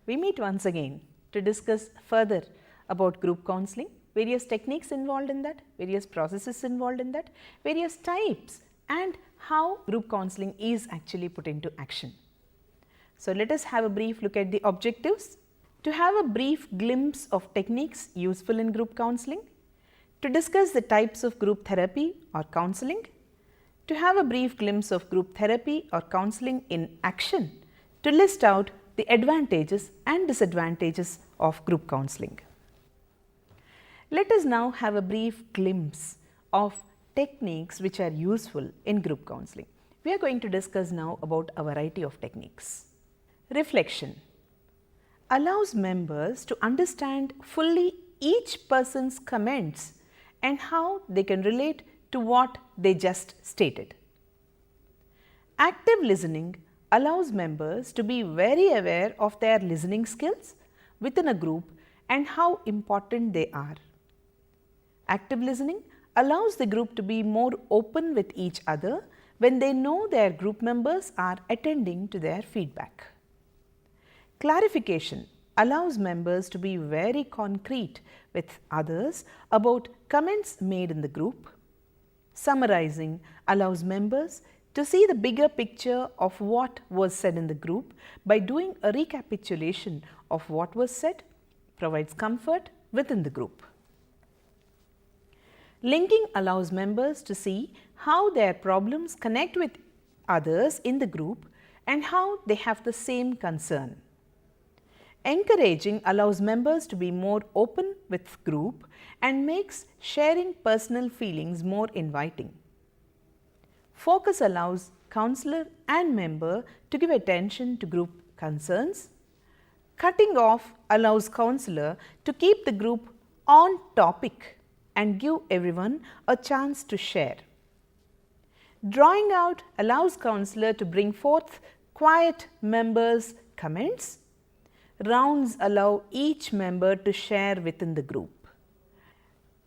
We meet once again to discuss further about group counselling, various techniques involved in that, various processes involved in that, various types and how group counselling is actually put into action. So, let us have a brief look at the objectives. To have a brief glimpse of techniques useful in group counselling, to discuss the types of group therapy or counselling, to have a brief glimpse of group therapy or counselling in action, to list out the advantages and disadvantages of group counselling. Let us now have a brief glimpse of techniques which are useful in group counselling. We are going to discuss now about a variety of techniques. Reflection allows members to understand fully each person's comments and how they can relate to what they just stated. Active listening allows members to be very aware of their listening skills within a group and how important they are. Active listening allows the group to be more open with each other when they know their group members are attending to their feedback. Clarification allows members to be very concrete with others about comments made in the group. Summarizing allows members to see the bigger picture of what was said in the group by doing a recapitulation of what was said, provides comfort within the group. Linking allows members to see how their problems connect with others in the group and how they have the same concern. Encouraging allows members to be more open with group and makes sharing personal feelings more inviting. Focus allows counselor and member to give attention to group concerns. Cutting off allows counselor to keep the group on topic and give everyone a chance to share. Drawing out allows counselor to bring forth quiet members' comments. Rounds allow each member to share within the group.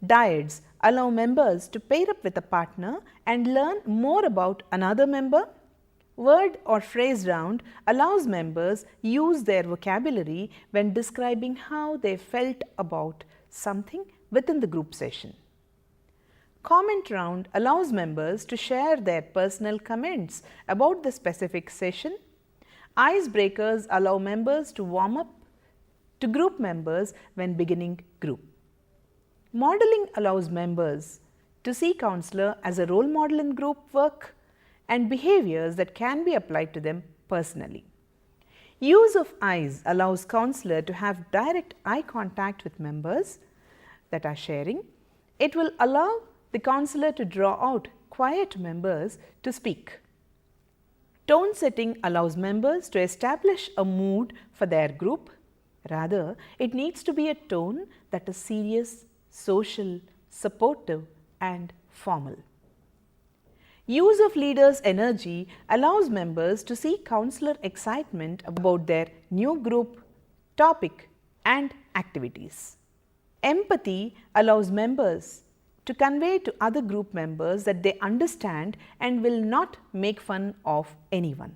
Dyads allow members to pair up with a partner and learn more about another member. Word or phrase round allows members use their vocabulary when describing how they felt about something within the group session. Comment round allows members to share their personal comments about the specific session. Icebreakers allow members to warm up to group members when beginning group. Modeling allows members to see counselor as a role model in group work and behaviors that can be applied to them personally. Use of eyes allows counselor to have direct eye contact with members that are sharing. It will allow the counselor to draw out quiet members to speak. Tone setting allows members to establish a mood for their group. Rather, it needs to be a tone that is serious, social, supportive and formal. Use of leader's energy allows members to see counselor excitement about their new group, topic and activities. Empathy allows members to convey to other group members that they understand and will not make fun of anyone.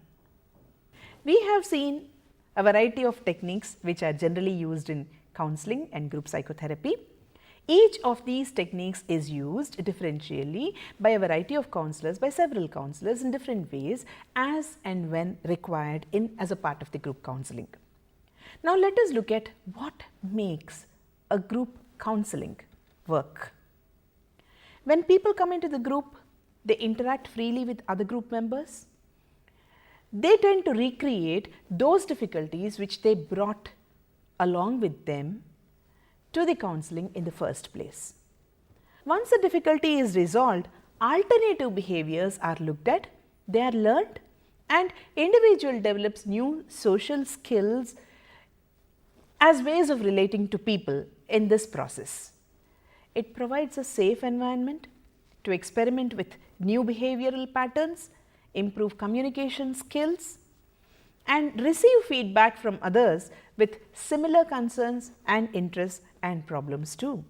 We have seen a variety of techniques which are generally used in counselling and group psychotherapy. Each of these techniques is used differentially by a variety of counsellors, by several counsellors in different ways as and when required as a part of the group counselling. Now, let us look at what makes a group counselling work. When people come into the group, they interact freely with other group members. They tend to recreate those difficulties which they brought along with them to the counselling in the first place. Once the difficulty is resolved, alternative behaviors are looked at, they are learned and individual develops new social skills as ways of relating to people in this process. It provides a safe environment to experiment with new behavioral patterns, improve communication skills and receive feedback from others with similar concerns and interests and problems too.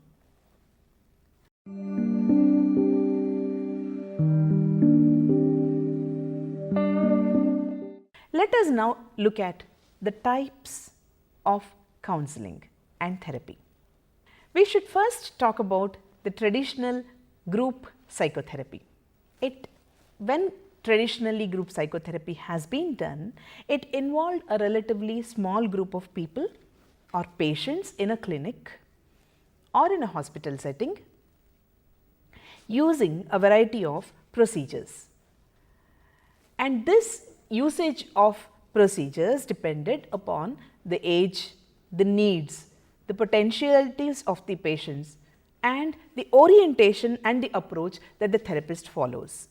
Let us now look at the types of counseling and therapy. We should first talk about the traditional group psychotherapy. When traditionally group psychotherapy has been done, it involved a relatively small group of people or patients in a clinic or in a hospital setting using a variety of procedures. And this usage of procedures depended upon the age, the needs, the potentialities of the patients and the orientation and the approach that the therapist follows.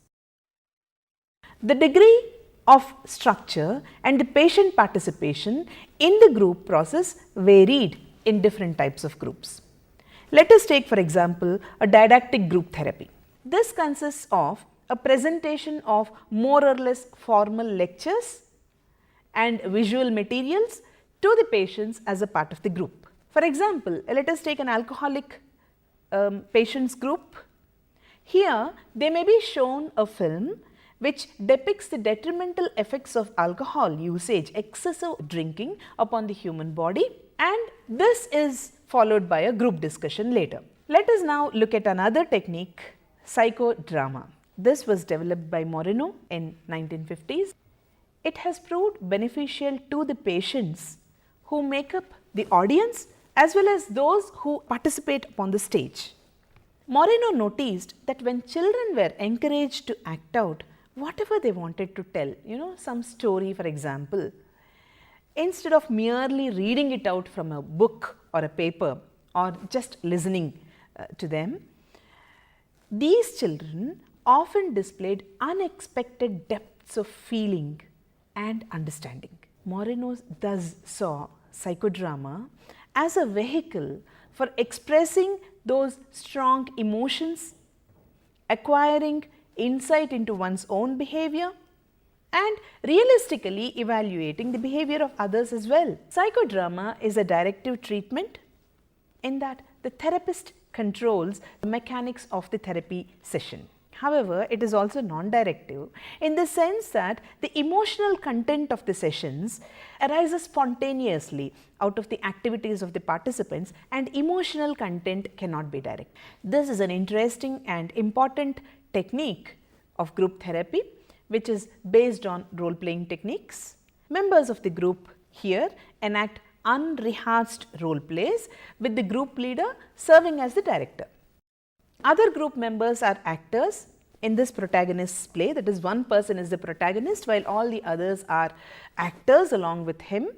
The degree of structure and the patient participation in the group process varied in different types of groups. Let us take, for example, a didactic group therapy. This consists of a presentation of more or less formal lectures and visual materials to the patients as a part of the group. For example, let us take an alcoholic patients group. Here, they may be shown a film which depicts the detrimental effects of alcohol usage, excessive drinking upon the human body, and this is followed by a group discussion later. Let us now look at another technique, psychodrama. This was developed by Moreno in 1950s. It has proved beneficial to the patients who make up the audience as well as those who participate upon the stage. Moreno noticed that when children were encouraged to act out whatever they wanted to tell, some story for example, instead of merely reading it out from a book or a paper or just listening to them, these children often displayed unexpected depths of feeling and understanding. Moreno thus saw psychodrama as a vehicle for expressing those strong emotions, acquiring insight into one's own behavior and realistically evaluating the behavior of others as well. Psychodrama is a directive treatment in that the therapist controls the mechanics of the therapy session. However, it is also non-directive in the sense that the emotional content of the sessions arises spontaneously out of the activities of the participants and emotional content cannot be direct. This is an interesting and important technique of group therapy which is based on role-playing techniques. Members of the group here enact unrehearsed role plays with the group leader serving as the director. Other group members are actors in this protagonist's play, that is, one person is the protagonist while all the others are actors along with him.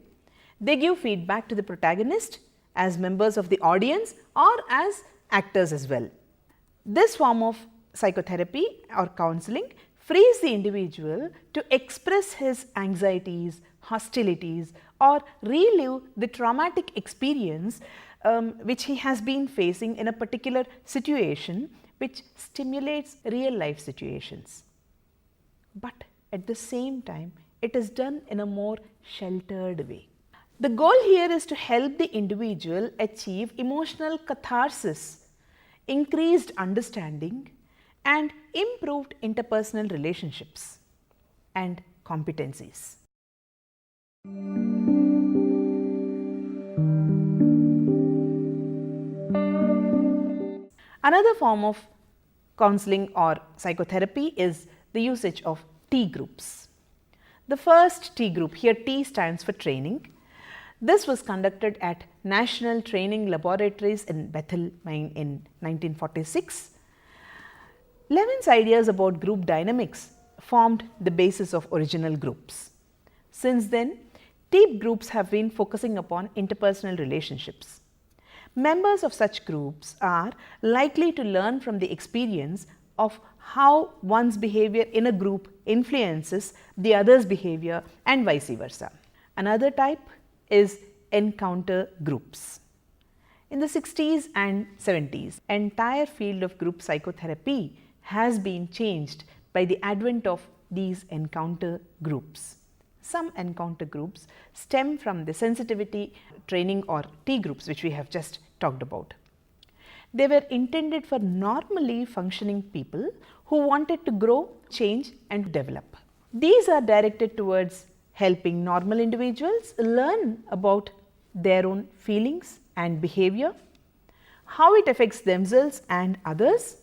They give feedback to the protagonist as members of the audience or as actors as well. This form of psychotherapy or counselling frees the individual to express his anxieties, hostilities or relive the traumatic experience which he has been facing in a particular situation which stimulates real life situations. But at the same time, it is done in a more sheltered way. The goal here is to help the individual achieve emotional catharsis, increased understanding and improved interpersonal relationships and competencies. Another form of counseling or psychotherapy is the usage of T groups. The first T group, here T stands for training. This was conducted at National Training Laboratories in Bethel, Maine in 1946. Levin's ideas about group dynamics formed the basis of original groups. Since then, T groups have been focusing upon interpersonal relationships. Members of such groups are likely to learn from the experience of how one's behavior in a group influences the other's behavior and vice versa. Another type is encounter groups. In the 60s and 70s, entire field of group psychotherapy has been changed by the advent of these encounter groups. Some encounter groups stem from the sensitivity training or T groups which we have just talked about. They were intended for normally functioning people who wanted to grow, change and develop. These are directed towards helping normal individuals learn about their own feelings and behavior, how it affects themselves and others,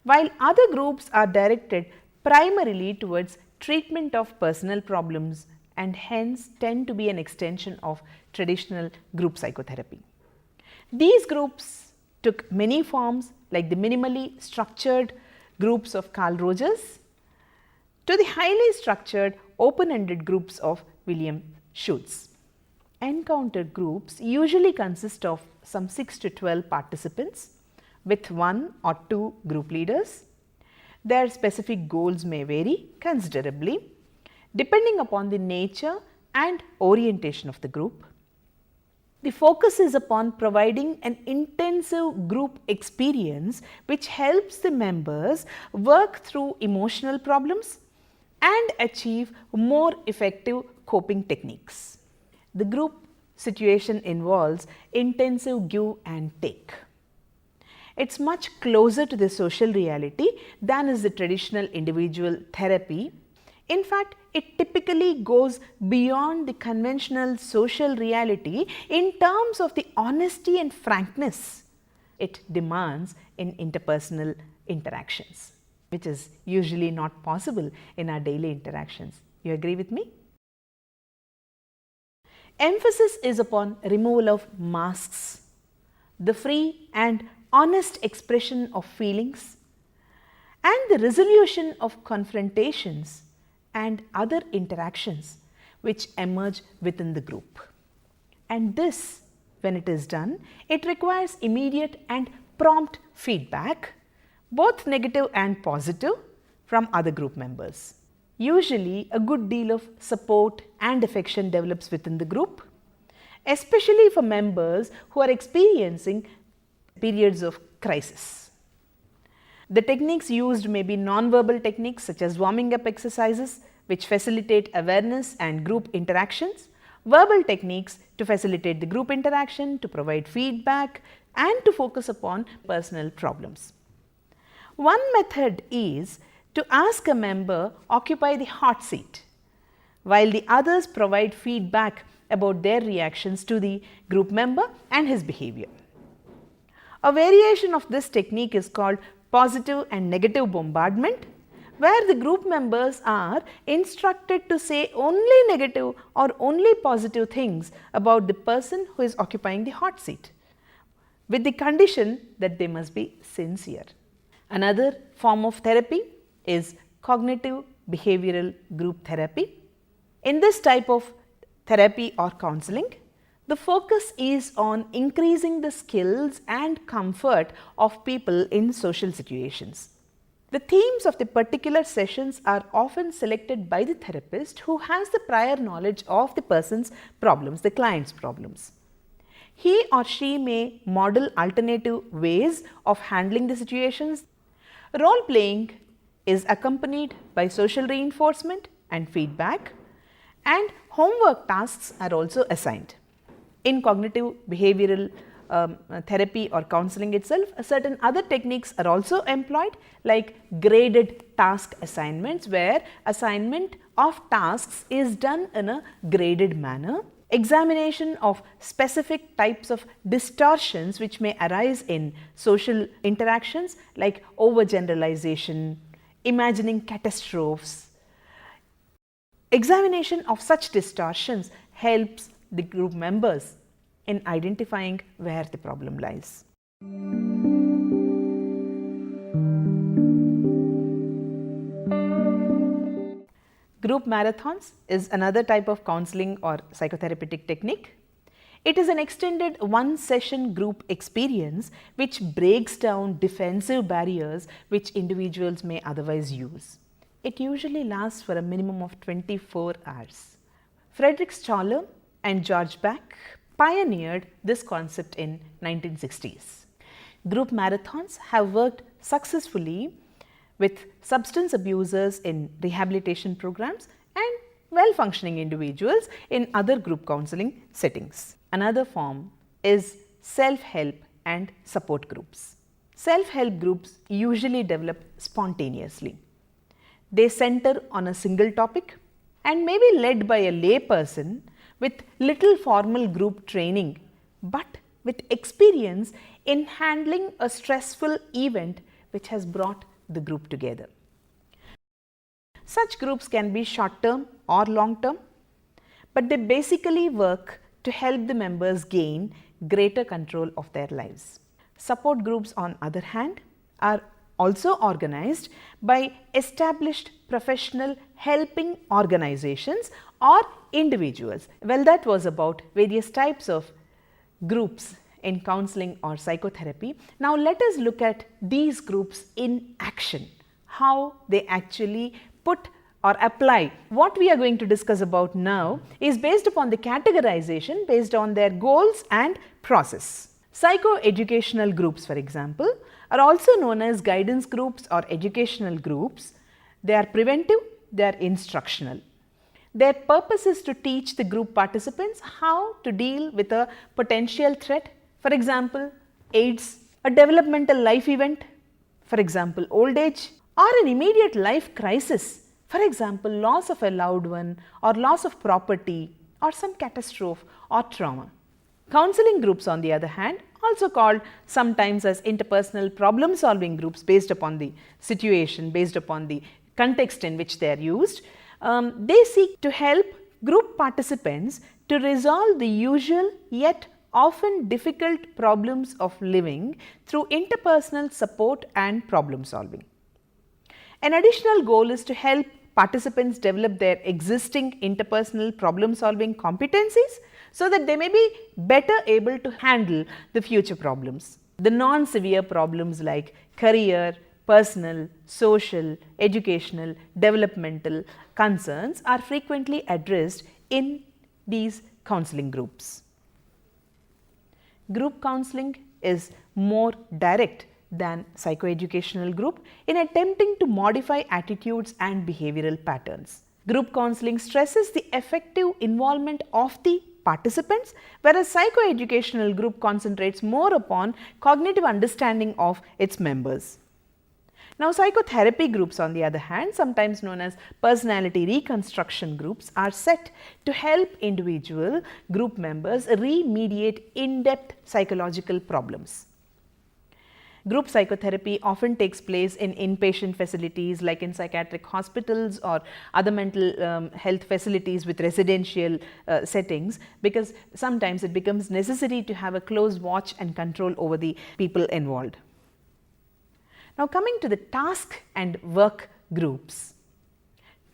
while other groups are directed primarily towards treatment of personal problems and hence tend to be an extension of traditional group psychotherapy. These groups took many forms, like the minimally structured groups of Carl Rogers to the highly structured open-ended groups of William Schutz. Encounter groups usually consist of some 6 to 12 participants with 1 or 2 group leaders. Their specific goals may vary considerably depending upon the nature and orientation of the group. The focus is upon providing an intensive group experience which helps the members work through emotional problems and achieve more effective coping techniques. The group situation involves intensive give and take. It's much closer to the social reality than is the traditional individual therapy. In fact, it typically goes beyond the conventional social reality in terms of the honesty and frankness it demands in interpersonal interactions, which is usually not possible in our daily interactions. You agree with me? Emphasis is upon removal of masks, the free and honest expression of feelings, and the resolution of confrontations and other interactions which emerge within the group. And this, when it is done, it requires immediate and prompt feedback, both negative and positive, from other group members. Usually, a good deal of support and affection develops within the group, especially for members who are experiencing periods of crisis. The techniques used may be non-verbal techniques such as warming up exercises which facilitate awareness and group interactions, verbal techniques to facilitate the group interaction, to provide feedback and to focus upon personal problems. One method is to ask a member occupy the hot seat while the others provide feedback about their reactions to the group member and his behavior. A variation of this technique is called positive and negative bombardment, where the group members are instructed to say only negative or only positive things about the person who is occupying the hot seat, with the condition that they must be sincere. Another form of therapy is cognitive behavioral group therapy. In this type of therapy or counseling, the focus is on increasing the skills and comfort of people in social situations. The themes of the particular sessions are often selected by the therapist who has the prior knowledge of the person's problems, the client's problems. He or she may model alternative ways of handling the situations. Role playing is accompanied by social reinforcement and feedback, and homework tasks are also assigned. In cognitive behavioral therapy or counseling itself, certain other techniques are also employed, like graded task assignments, where assignment of tasks is done in a graded manner. Examination of specific types of distortions which may arise in social interactions, like overgeneralization, imagining catastrophes. Examination of such distortions helps the group members in identifying where the problem lies. Group marathons is another type of counseling or psychotherapeutic technique. It is an extended one-session group experience which breaks down defensive barriers which individuals may otherwise use. It usually lasts for a minimum of 24 hours. Frederick Stoller and George Beck pioneered this concept in 1960s. Group marathons have worked successfully with substance abusers in rehabilitation programs and well-functioning individuals in other group counseling settings. Another form is self-help and support groups. Self-help groups usually develop spontaneously. They center on a single topic and may be led by a lay person with little formal group training, but with experience in handling a stressful event which has brought the group together. Such groups can be short-term or long-term, but they basically work to help the members gain greater control of their lives. Support groups, on the other hand, are also organized by established professional helping organizations or individuals. Well, that was about various types of groups in counseling or psychotherapy. Now let us look at these groups in action, how they actually put or apply. What we are going to discuss about now is based upon the categorization based on their goals and process. Psychoeducational groups, for example, are also known as guidance groups or educational groups. They are preventive, they are instructional. Their purpose is to teach the group participants how to deal with a potential threat, for example, AIDS, a developmental life event, for example, old age, or an immediate life crisis, for example, loss of a loved one or loss of property or some catastrophe or trauma. Counseling groups, on the other hand, also called sometimes as interpersonal problem solving groups based upon the situation, based upon the context in which they are used, they seek to help group participants to resolve the usual yet often difficult problems of living through interpersonal support and problem solving. An additional goal is to help participants develop their existing interpersonal problem solving competencies so that they may be better able to handle the future problems. The non-severe problems like career, personal, social, educational, developmental concerns are frequently addressed in these counseling groups. Group counseling is more direct than psychoeducational group in attempting to modify attitudes and behavioral patterns. Group counseling stresses the effective involvement of the participants, whereas psychoeducational group concentrates more upon cognitive understanding of its members. Now, psychotherapy groups, on the other hand, sometimes known as personality reconstruction groups, are set to help individual group members remediate in-depth psychological problems. Group psychotherapy often takes place in inpatient facilities like in psychiatric hospitals or other mental health facilities with residential settings, because sometimes it becomes necessary to have a close watch and control over the people involved. Now, coming to the task and work groups.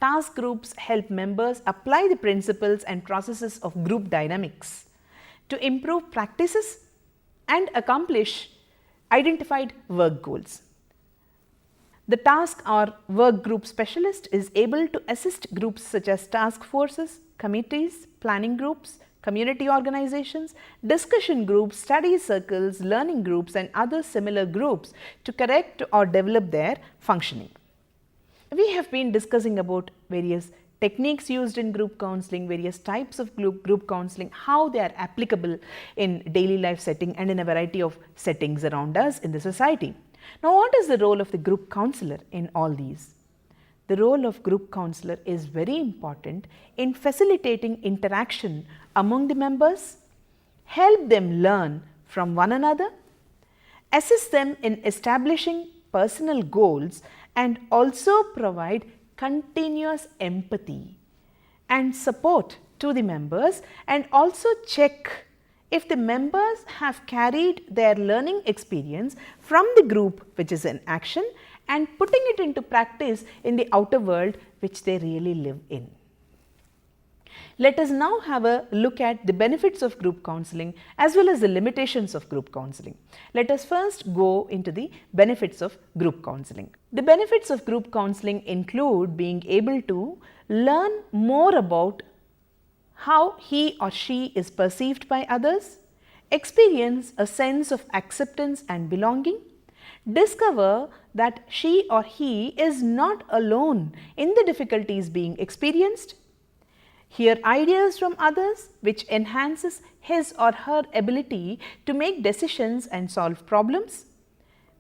Task groups help members apply the principles and processes of group dynamics to improve practices and accomplish identified work goals. The task or work group specialist is able to assist groups such as task forces, committees, planning groups, community organizations, discussion groups, study circles, learning groups and other similar groups to correct or develop their functioning. We have been discussing about various techniques used in group counseling, various types of group counseling, how they are applicable in daily life setting and in a variety of settings around us in the society. Now, what is the role of the group counselor in all these? The role of group counselor is very important in facilitating interaction among the members, help them learn from one another, assist them in establishing personal goals, and also provide continuous empathy and support to the members, and also check if the members have carried their learning experience from the group which is in action and putting it into practice in the outer world which they really live in. Let us now have a look at the benefits of group counseling as well as the limitations of group counseling. Let us first go into the benefits of group counseling. The benefits of group counseling include being able to learn more about how he or she is perceived by others, experience a sense of acceptance and belonging, discover that she or he is not alone in the difficulties being experienced, hear ideas from others which enhances his or her ability to make decisions and solve problems,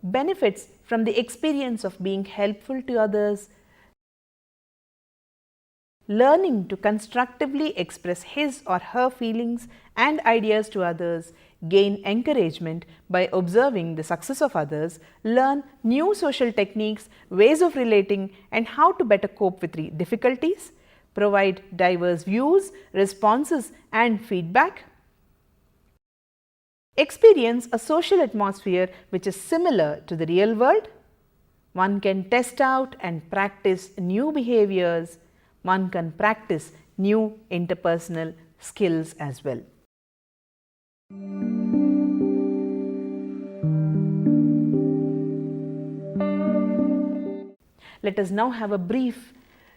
benefits from the experience of being helpful to others, learning to constructively express his or her feelings and ideas to others, gain encouragement by observing the success of others, learn new social techniques, ways of relating, and how to better cope with difficulties, provide diverse views, responses, and feedback, experience a social atmosphere which is similar to the real world. One can test out and practice new behaviors. One can practice new interpersonal skills as well. Let us now have a brief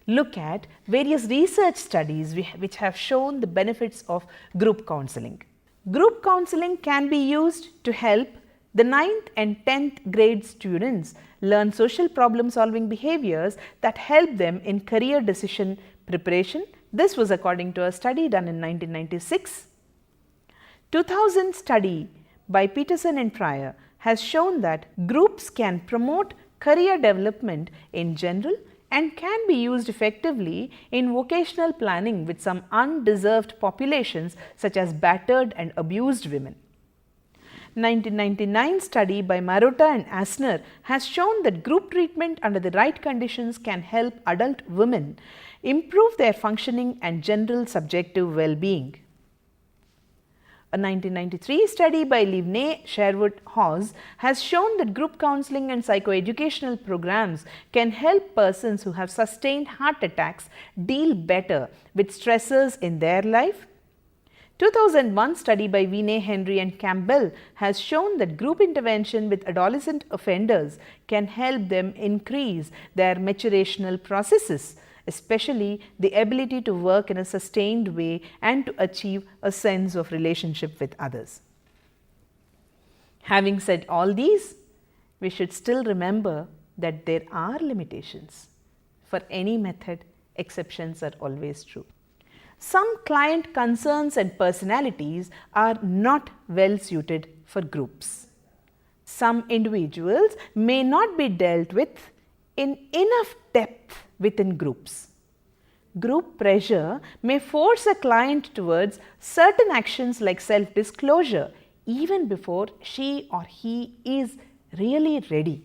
look at various research studies which have shown the benefits of group counselling. Group counselling can be used to help the 9th and 10th grade students learn social problem solving behaviors that help them in career decision preparation. This was according to a study done in 1996. 2000 study by Peterson and Pryor has shown that groups can promote career development in general and can be used effectively in vocational planning with some undeserved populations such as battered and abused women. 1999 study by Marotta and Asner has shown that group treatment under the right conditions can help adult women improve their functioning and general subjective well-being. A 1993 study by Livney, Sherwood, Hawes has shown that group counselling and psychoeducational programs can help persons who have sustained heart attacks deal better with stressors in their life. 2001 study by Vinay, Henry and Campbell has shown that group intervention with adolescent offenders can help them increase their maturational processes, especially the ability to work in a sustained way and to achieve a sense of relationship with others. Having said all these, we should still remember that there are limitations. For any method, exceptions are always true. Some client concerns and personalities are not well suited for groups. Some individuals may not be dealt with in enough depth within groups. Group pressure may force a client towards certain actions like self-disclosure even before she or he is really ready.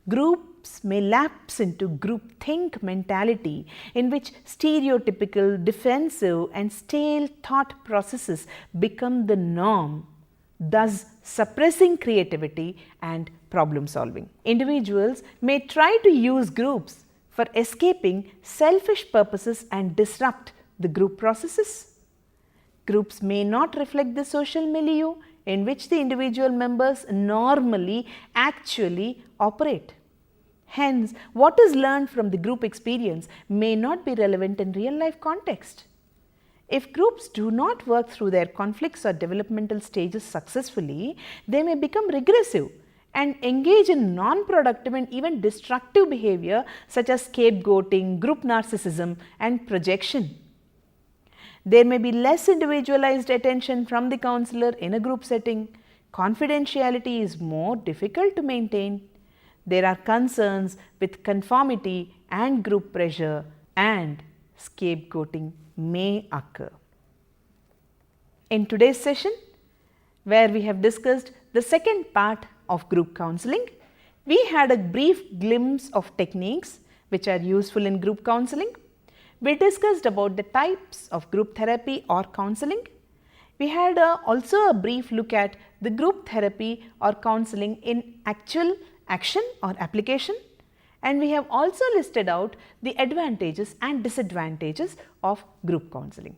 Groups may lapse into groupthink mentality in which stereotypical, defensive and stale thought processes become the norm, thus suppressing creativity and problem solving. Individuals may try to use groups for escaping selfish purposes and disrupt the group processes. Groups may not reflect the social milieu in which the individual members normally actually operate. Hence, what is learned from the group experience may not be relevant in real life context. If groups do not work through their conflicts or developmental stages successfully, they may become regressive and engage in non-productive and even destructive behavior such as scapegoating, group narcissism and projection. There may be less individualized attention from the counselor in a group setting. Confidentiality is more difficult to maintain. There are concerns with conformity and group pressure, and scapegoating may occur. In today's session, where we have discussed the second part of group counselling, we had a brief glimpse of techniques which are useful in group counselling. We discussed about the types of group therapy or counselling. We had also a brief look at the group therapy or counselling in actual action or application, and we have also listed out the advantages and disadvantages of group counselling.